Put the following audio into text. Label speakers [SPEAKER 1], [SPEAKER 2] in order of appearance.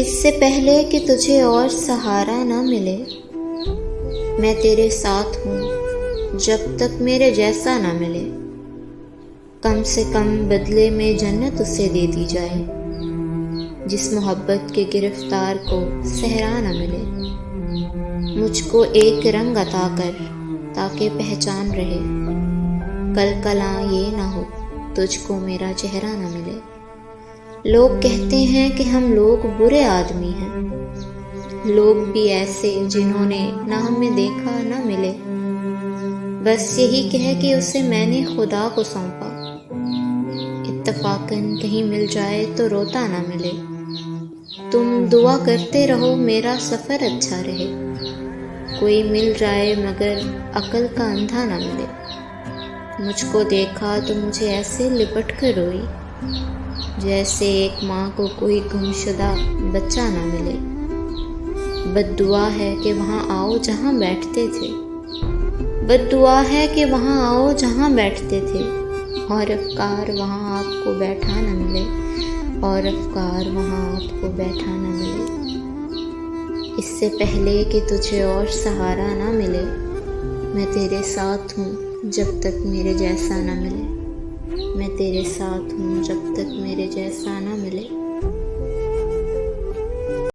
[SPEAKER 1] اس سے پہلے کہ تجھے اور سہارا نہ ملے، میں تیرے ساتھ ہوں جب تک میرے جیسا نہ ملے۔ کم سے کم بدلے میں جنت اسے دے دی جائے جس محبت کے گرفتار کو صحرا نہ ملے۔ مجھ کو ایک رنگ عطا کر تاکہ پہچان رہے، کل کلاں یہ نہ ہو تجھ کو میرا چہرہ نہ ملے۔ لوگ کہتے ہیں کہ ہم لوگ برے آدمی ہیں، لوگ بھی ایسے جنہوں نے نہ ہمیں دیکھا نہ ملے۔ بس یہی کہہ کہ اسے میں نے خدا کو سونپا، اتفاقاً کہیں مل جائے تو روتا نہ ملے۔ تم دعا کرتے رہو میرا سفر اچھا رہے، کوئی مل جائے مگر عقل کا اندھا نہ ملے۔ مجھ کو دیکھا تو مجھے ایسے لپٹ کر روئی جیسے ایک ماں کو کوئی گمشدہ بچہ نہ ملے۔ بد دعا ہے کہ وہاں آؤ جہاں بیٹھتے تھے، بد دعا ہے کہ وہاں آؤ جہاں بیٹھتے تھے، اور افکار وہاں آپ کو بیٹھا نہ ملے، اور افکار وہاں آپ کو بیٹھا نہ ملے۔ اس سے پہلے کہ تجھے اور سہارا نہ ملے، میں تیرے ساتھ ہوں جب تک میرے جیسا نہ ملے۔ میں تیرے ساتھ ہوں جب تک میرے جیسا نہ ملے۔